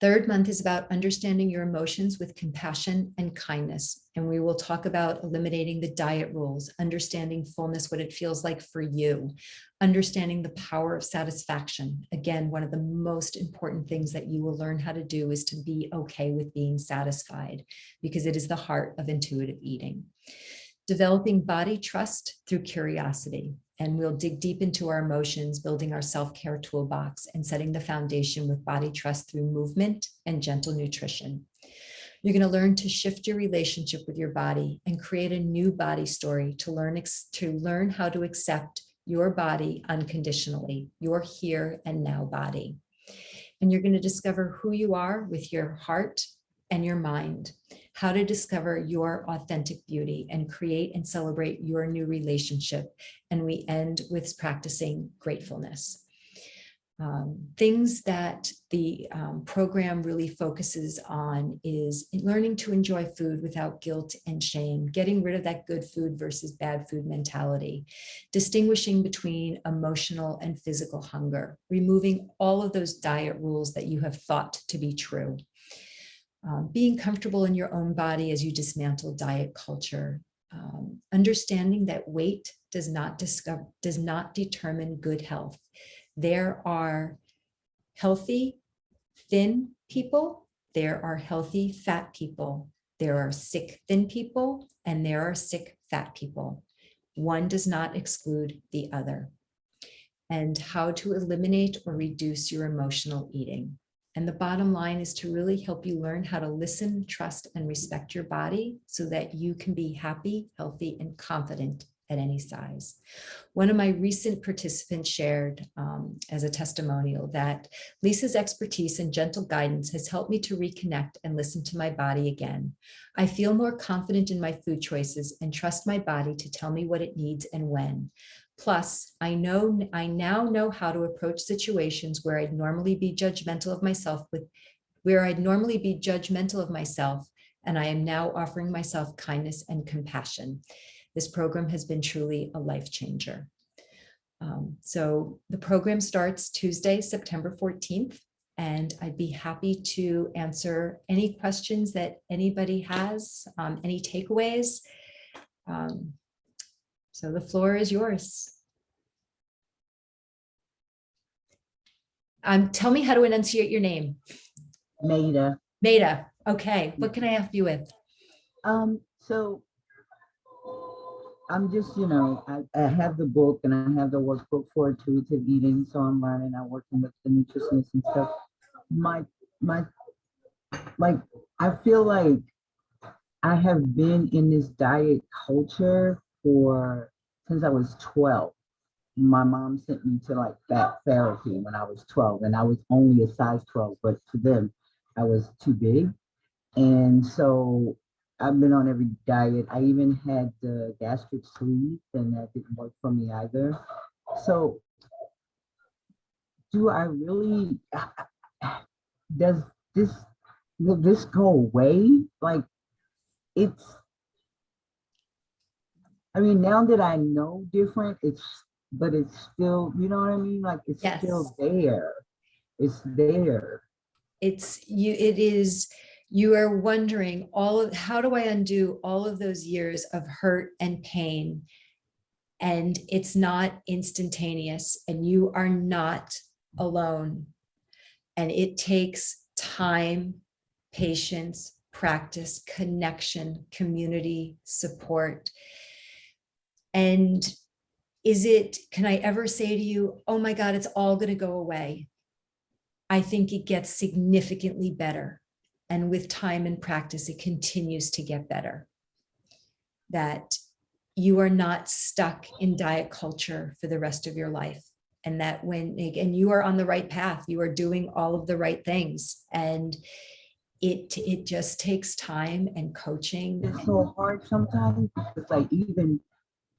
Third month is about understanding your emotions with compassion and kindness. And we will talk about eliminating the diet rules, understanding fullness, what it feels like for you, understanding the power of satisfaction. Again, one of the most important things that you will learn how to do is to be okay with being satisfied, because it is the heart of intuitive eating. Developing body trust through curiosity. And we'll dig deep into our emotions, building our self-care toolbox and setting the foundation with body trust through movement and gentle nutrition. You're going to learn to shift your relationship with your body and create a new body story to learn how to accept your body unconditionally, your here and now body. And you're going to discover who you are with your heart and your mind, how to discover your authentic beauty and create and celebrate your new relationship. And we end with practicing gratefulness. Things that the program really focuses on is learning to enjoy food without guilt and shame, getting rid of that good food versus bad food mentality, distinguishing between emotional and physical hunger, removing all of those diet rules that you have thought to be true. Being comfortable in your own body as you dismantle diet culture, understanding that weight does not determine good health. There are healthy, thin people, there are healthy, fat people, there are sick, thin people, and there are sick, fat people. One does not exclude the other. And how to eliminate or reduce your emotional eating. And the bottom line is to really help you learn how to listen, trust, and respect your body so that you can be happy, healthy, and confident at any size. One of my recent participants shared as a testimonial that Lisa's expertise and gentle guidance has helped me to reconnect and listen to my body again. I feel more confident in my food choices and trust my body to tell me what it needs and when. Plus, I now know how to approach situations where I'd normally be judgmental of myself and I am now offering myself kindness and compassion. This program has been truly a life changer. So the program starts Tuesday, September 14th, and I'd be happy to answer any questions that anybody has, any takeaways. So the floor is yours. Tell me how to enunciate your name. Maida. Maida. Okay. What can I help you with? So I'm just, I have the book and I have the workbook for intuitive eating. So I'm learning, I'm working with the nutritionists and stuff. I feel like I have been in this diet culture since I was 12. My mom sent me to like fat therapy when I was 12, and I was only a size 12, but to them, I was too big. And so I've been on every diet. I even had the gastric sleeve, and that didn't work for me either. So do I really, will this go away? Like now that I know different, but it's still, you know what I mean? Like it's Yes. still there. It's there. You are wondering how do I undo all of those years of hurt and pain? And it's not instantaneous, and you are not alone. And it takes time, patience, practice, connection, community, support. And can I ever say to you, oh my God, it's all going to go away? I think it gets significantly better. And with time and practice, it continues to get better. That you are not stuck in diet culture for the rest of your life. And that and you are on the right path, you are doing all of the right things. And it just takes time and coaching. It's so hard sometimes. It's like even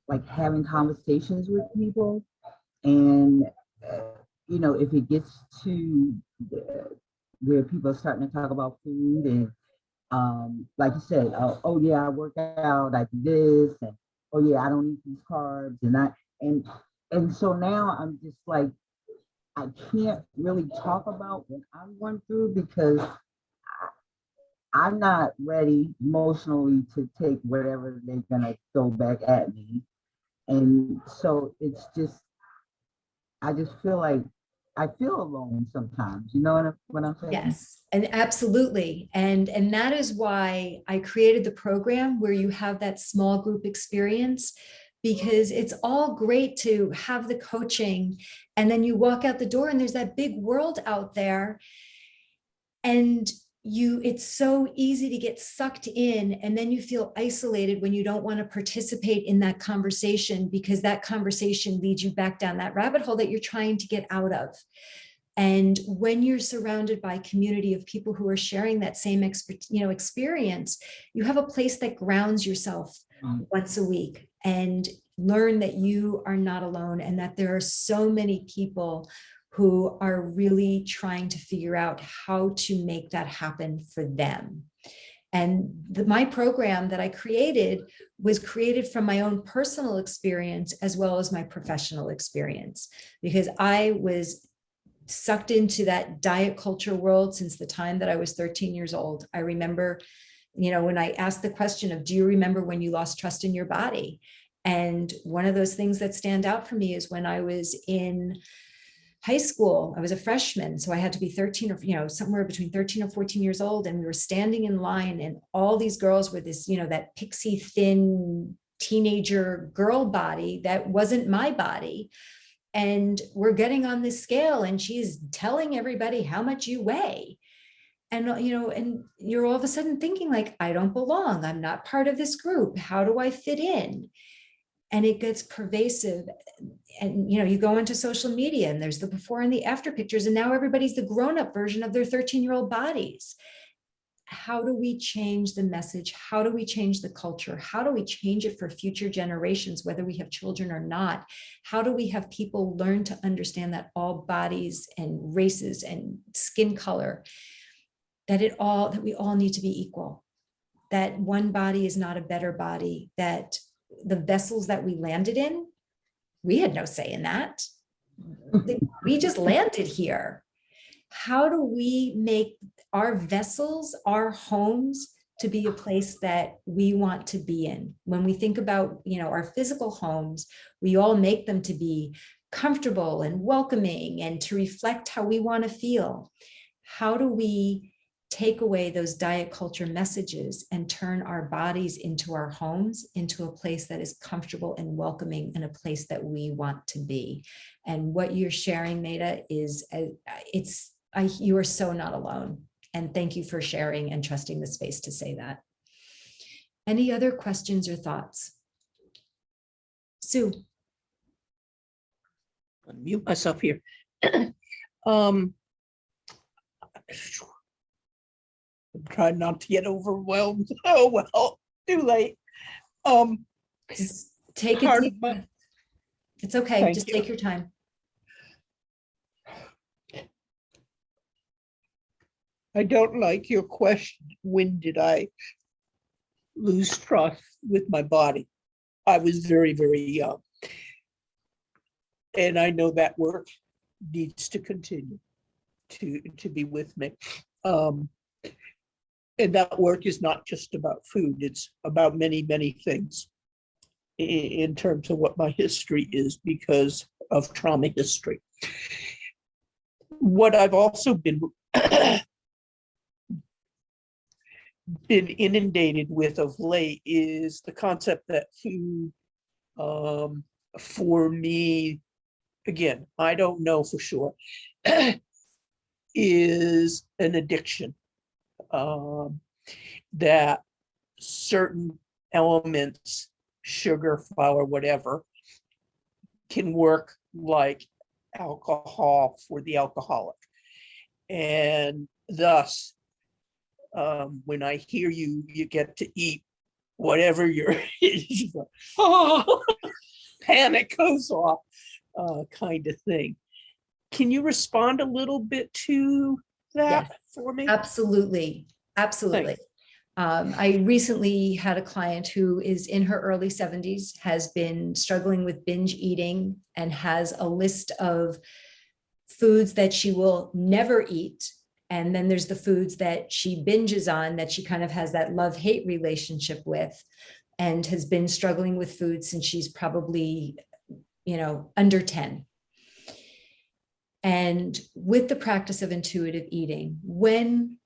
like having conversations with people, and if it gets to where people are starting to talk about food, and like you said, oh yeah, I work out, I do this, and oh yeah, I don't eat these carbs, and so now I'm just like, I can't really talk about what I'm going through because I'm not ready emotionally to take whatever they're gonna throw back at me. And so it's just, I just feel like I feel alone sometimes, you know what I'm saying? Yes, and absolutely. And that is why I created the program where you have that small group experience, because it's all great to have the coaching and then you walk out the door and there's that big world out there. And it's so easy to get sucked in, and then you feel isolated when you don't want to participate in that conversation, because that conversation leads you back down that rabbit hole that you're trying to get out of. And when you're surrounded by a community of people who are sharing that same experience, you have a place that grounds yourself once a week and learn that you are not alone, and that there are so many people who are really trying to figure out how to make that happen for them. And my program that I created was created from my own personal experience as well as my professional experience, because I was sucked into that diet culture world since the time that I was 13 years old. I remember, when I asked the question of, do you remember when you lost trust in your body? And one of those things that stand out for me is when I was in high school, I was a freshman. So I had to be 13 or, somewhere between 13 or 14 years old. And we were standing in line and all these girls with this, that pixie thin teenager girl body that wasn't my body. and we're getting on this scale and she's telling everybody how much you weigh. And, and you're all of a sudden thinking like, I don't belong. I'm not part of this group. How do I fit in? And it gets pervasive. And, you go into social media and there's the before and the after pictures. And now everybody's the grown-up version of their 13-year-old bodies. How do we change the message? How do we change the culture? How do we change it for future generations, whether we have children or not? How do we have people learn to understand that all bodies and races and skin color, that we all need to be equal, that one body is not a better body, that the vessels that we landed in, we had no say in that. We just landed here. How do we make our vessels, our homes, to be a place that we want to be in? When we think about, our physical homes, we all make them to be comfortable and welcoming and to reflect how we want to feel. How do we take away those diet culture messages and turn our bodies into our homes, into a place that is comfortable and welcoming and a place that we want to be? And what you're sharing, Maida, is you are so not alone. And thank you for sharing and trusting the space to say that. Any other questions or thoughts? Sue. Unmute myself here. I'm trying not to get overwhelmed. Oh, well, too late. Just take a Part deep of my- breath. It's okay. Thank Just you. take your time. I don't like your question. When did I lose trust with my body? I was very, very young. And I know that work needs to continue to be with me. And that work is not just about food. It's about many, many things in terms of what my history is because of trauma history. What I've also been inundated with of late is the concept that food, for me, again, I don't know for sure, is an addiction. That certain elements, sugar, flour, whatever, can work like alcohol for the alcoholic. And thus, when I hear you get to eat whatever you're, oh, panic goes off, kind of thing. Can you respond a little bit to that Yes. for me? Absolutely. Absolutely. I recently had a client who is in her early 70s, has been struggling with binge eating and has a list of foods that she will never eat. And then there's the foods that she binges on that she kind of has that love-hate relationship with, and has been struggling with food since she's probably, under 10. And with the practice of intuitive eating, when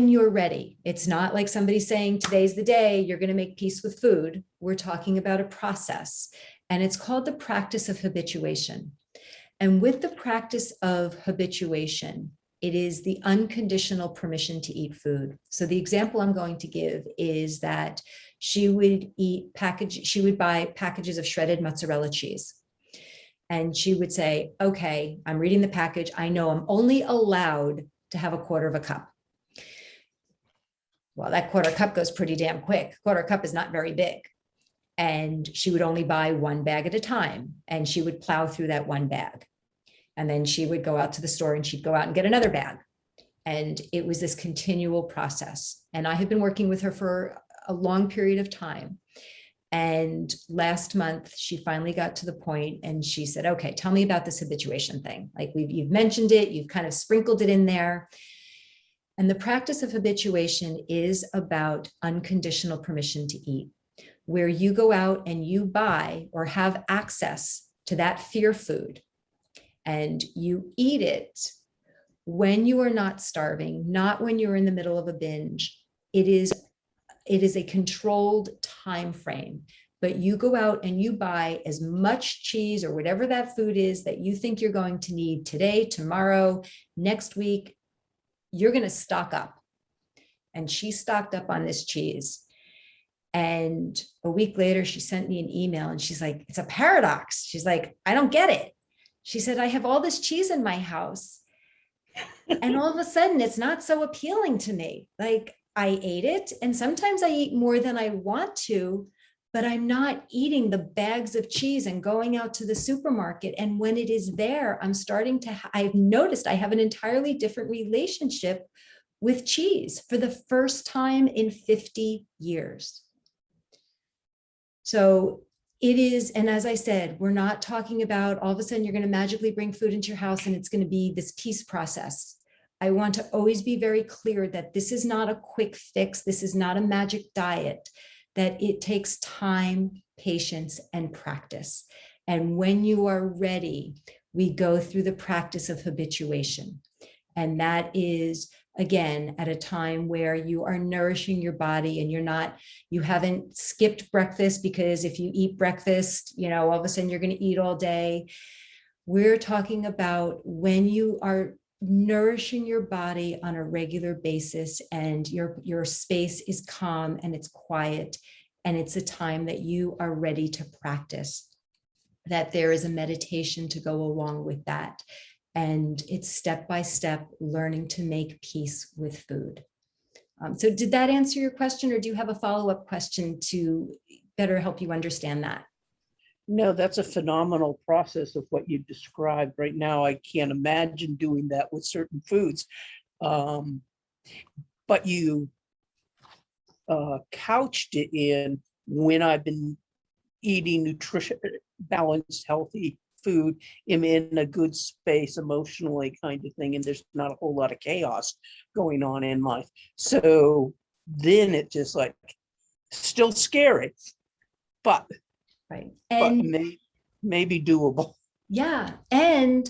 you're ready, it's not like somebody saying today's the day you're going to make peace with food. We're talking about a process, and it's called the practice of habituation. And with the practice of habituation, it is the unconditional permission to eat food. So the example I'm going to give is that she would buy packages of shredded mozzarella cheese. And she would say, okay, I'm reading the package. I know I'm only allowed to have a quarter of a cup. Well, that quarter cup goes pretty damn quick. Quarter cup is not very big. And she would only buy one bag at a time. And she would plow through that one bag. And then she would go out to the store and she'd go out and get another bag. And it was this continual process. And I had been working with her for a long period of time. And last month, she finally got to the point and she said, okay, tell me about this habituation thing. Like you've mentioned it, you've kind of sprinkled it in there. And the practice of habituation is about unconditional permission to eat, where you go out and you buy or have access to that fear food and you eat it when you are not starving, not when you're in the middle of a binge. It is a controlled time frame but you go out and you buy as much cheese or whatever that food is that you think you're going to need today, tomorrow, next week, you're going to stock up. And she stocked up on this cheese. And a week later, she sent me an email and she's like, it's a paradox. She's like, I don't get it. She said, I have all this cheese in my house. And all of a sudden, it's not so appealing to me. Like, I ate it, and sometimes I eat more than I want to, but I'm not eating the bags of cheese and going out to the supermarket. And when it is there, I'm starting to, I've noticed I have an entirely different relationship with cheese for the first time in 50 years. So it is, and as I said, we're not talking about all of a sudden you're going to magically bring food into your house and it's going to be this peace process. I want to always be very clear that this is not a quick fix. This is not a magic diet, that it takes time, patience, and practice. And when you are ready, we go through the practice of habituation. And that is, again, at a time where you are nourishing your body and you haven't skipped breakfast, because if you eat breakfast, all of a sudden you're going to eat all day. We're talking about when you are nourishing your body on a regular basis and your space is calm and it's quiet, and it's a time that you are ready to practice, that there is a meditation to go along with that. And it's step by step learning to make peace with food. So did that answer your question, or do you have a follow-up question to better help you understand that? No, that's a phenomenal process of what you described right now. I can't imagine doing that with certain foods. But you couched it in when I've been eating nutrition, balanced, healthy food, am in a good space emotionally, kind of thing, and there's not a whole lot of chaos going on in life. So then it just like still scary, but Right. And maybe doable. yeah. And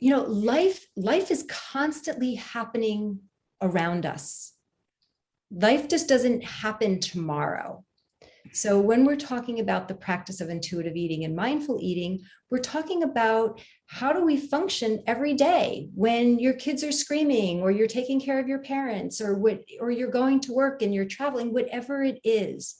life is constantly happening around us. Life just doesn't happen tomorrow. So when we're talking about the practice of intuitive eating and mindful eating, we're talking about how do we function every day when your kids are screaming, or you're taking care of your parents, or you're going to work and you're traveling, whatever it is.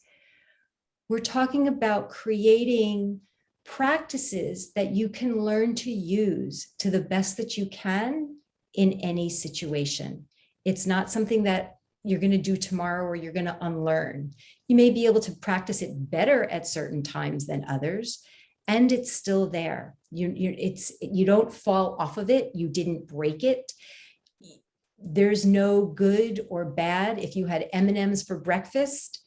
We're talking about creating practices that you can learn to use to the best that you can in any situation. It's not something that you're going to do tomorrow or you're going to unlearn. You may be able to practice it better at certain times than others, and it's still there. You don't fall off of it. You didn't break it. There's no good or bad. If you had M&Ms for breakfast,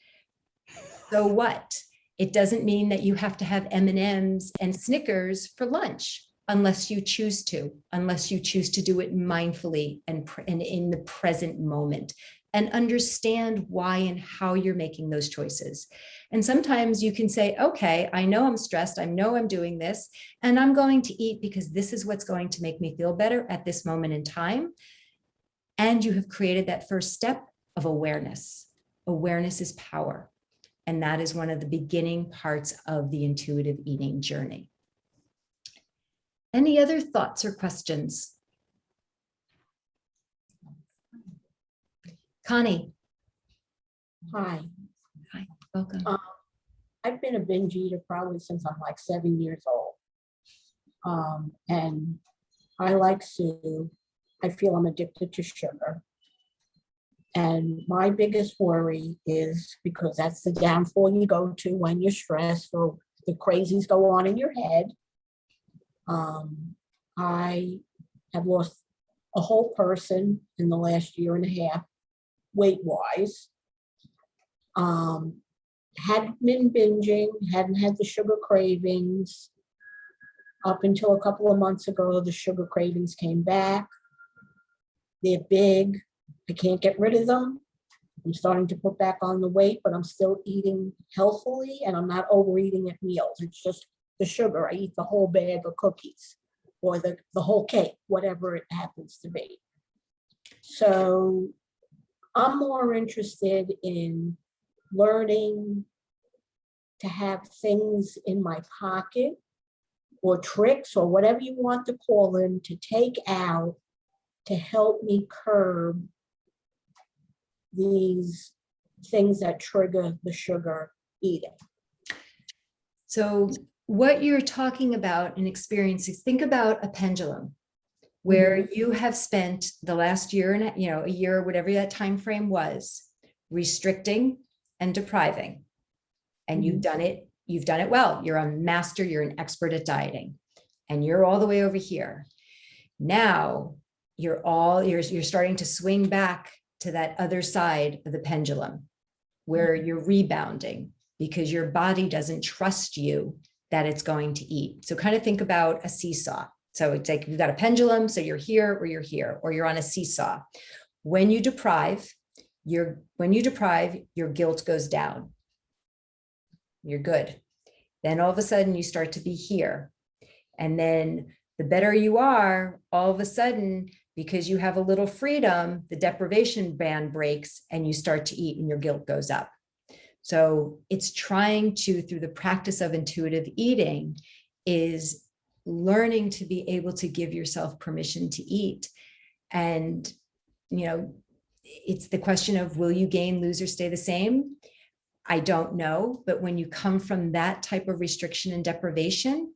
so what? It doesn't mean that you have to have M&Ms and Snickers for lunch unless you choose to do it mindfully and in the present moment, and understand why and how you're making those choices. And sometimes you can say, okay, I know I'm stressed. I know I'm doing this, and I'm going to eat because this is what's going to make me feel better at this moment in time. And you have created that first step of awareness. Awareness is power. And that is one of the beginning parts of the intuitive eating journey. Any other thoughts or questions? Connie. Hi, Welcome. I've been a binge eater probably since I'm like 7 years old. And I like Sue. I feel I'm addicted to sugar. And my biggest worry is, because that's the downfall you go to when you're stressed or the crazies go on in your head. I have lost a whole person in the last year and a half, weight-wise. Hadn't been binging, hadn't had the sugar cravings. Up until a couple of months ago, the sugar cravings came back. They're big. I can't get rid of them. I'm starting to put back on the weight, but I'm still eating healthily, and I'm not overeating at meals. It's just the sugar. I eat the whole bag of cookies or the whole cake, whatever it happens to be. So I'm more interested in learning to have things in my pocket or tricks or whatever you want to call them to take out to help me curb these things that trigger the sugar eating. So what you're talking about and experiencing, think about a pendulum where you have spent the last year and a year, whatever that time frame was, restricting and depriving. And you've done it well. You're a master, you're an expert at dieting, and you're all the way over here. Now you're starting to swing back to that other side of the pendulum where you're rebounding because your body doesn't trust you that it's going to eat. So kind of think about a seesaw. So it's like you've got a pendulum, so you're here, or you're on a seesaw. When you deprive, your guilt goes down. You're good. Then all of a sudden you start to be here. And then the better you are, all of a sudden, because you have a little freedom, the deprivation band breaks and you start to eat and your guilt goes up. So it's trying to, through the practice of intuitive eating, is learning to be able to give yourself permission to eat. And, it's the question of, will you gain, lose, or stay the same? I don't know. But when you come from that type of restriction and deprivation,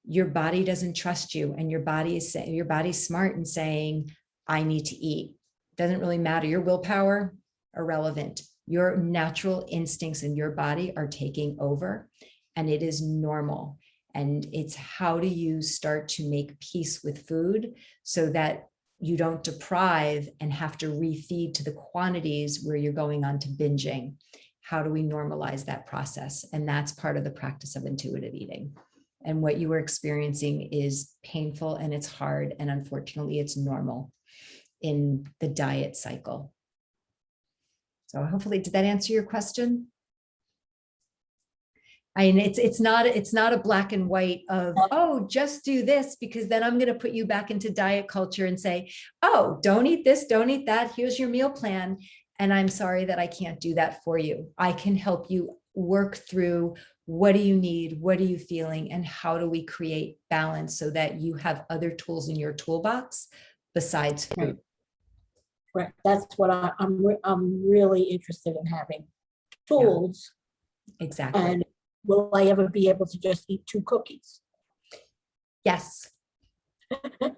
your body doesn't trust you. And your body's smart and saying, I need to eat. Doesn't really matter. Your willpower, irrelevant. Your natural instincts in your body are taking over, and it is normal. And it's how do you start to make peace with food so that you don't deprive and have to refeed to the quantities where you're going on to binging. How do we normalize that process? And that's part of the practice of intuitive eating. And what you are experiencing is painful and it's hard. And unfortunately, it's normal in the diet cycle. So hopefully, did that answer your question? I mean, it's not a black and white of, oh, just do this, because then I'm going to put you back into diet culture and say, oh, don't eat this, don't eat that. Here's your meal plan. And I'm sorry that I can't do that for you. I can help you work through what do you need, what are you feeling, and how do we create balance so that you have other tools in your toolbox besides food. Right. That's what I'm really interested in, having tools. Exactly. And will I ever be able to just eat 2 cookies? Yes.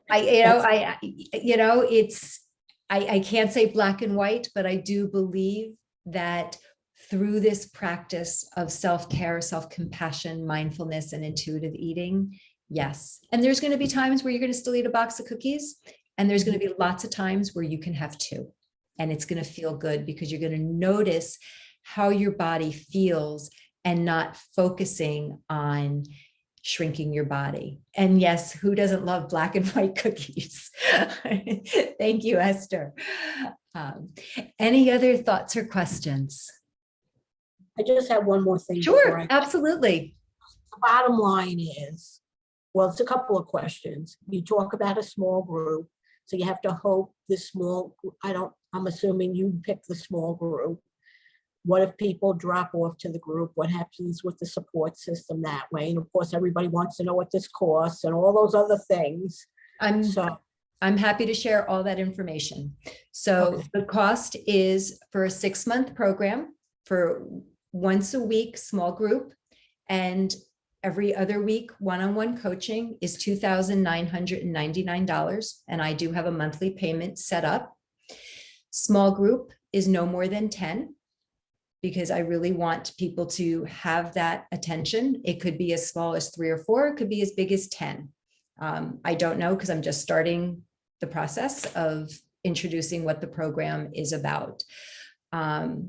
I can't say black and white, but I do believe that through this practice of self-care, self-compassion, mindfulness, and intuitive eating, yes. And there's going to be times where you're going to still eat a box of cookies, and there's going to be lots of times where you can have 2, and it's going to feel good because you're going to notice how your body feels and not focusing on shrinking your body. And yes, who doesn't love black and white cookies? Thank you, Esther. Any other thoughts or questions? I just have one more thing. Sure, absolutely. The bottom line is, well, it's a couple of questions. You talk about a small group, so you have to hope this small, I'm assuming you pick the small group. What if people drop off to the group? What happens with the support system that way? And of course, everybody wants to know what this costs and all those other things. I'm happy to share all that information. So okay. The cost is for a 6-month program for once a week, small group, and every other week, one-on-one coaching is $2,999. And I do have a monthly payment set up. Small group is no more than 10. Because I really want people to have that attention. It could be as small as 3 or 4, it could be as big as 10. I don't know, because I'm just starting the process of introducing what the program is about.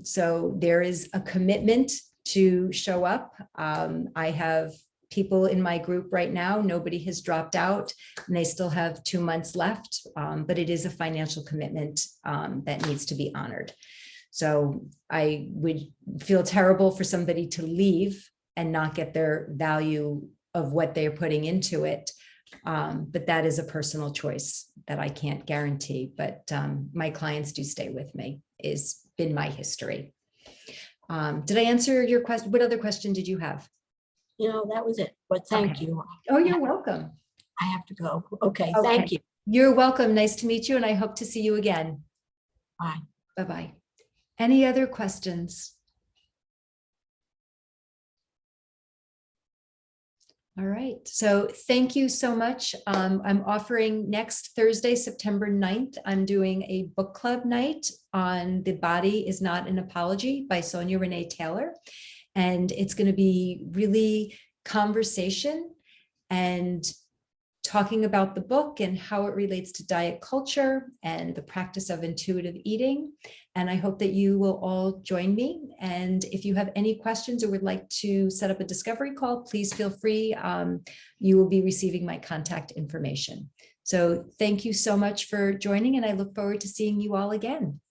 So there is a commitment to show up. I have people in my group right now, nobody has dropped out, and they still have 2 months left, but it is a financial commitment that needs to be honored. So I would feel terrible for somebody to leave and not get their value of what they're putting into it. But that is a personal choice that I can't guarantee, but my clients do stay with me, has been my history. Did I answer your question? What other question did you have? That was it, but thank Okay. you. Oh, you're welcome. I have to go. Okay, Okay. thank you. You're welcome. Nice to meet you, and I hope to see you again. Bye. Bye-bye. Any other questions? All right, so thank you so much. I'm offering next Thursday, September 9th, I'm doing a book club night on The Body Is Not an Apology by Sonia Renee Taylor. And it's going to be really conversation and talking about the book and how it relates to diet culture and the practice of intuitive eating. And I hope that you will all join me. And if you have any questions or would like to set up a discovery call, please feel free. You will be receiving my contact information. So thank you so much for joining, and I look forward to seeing you all again.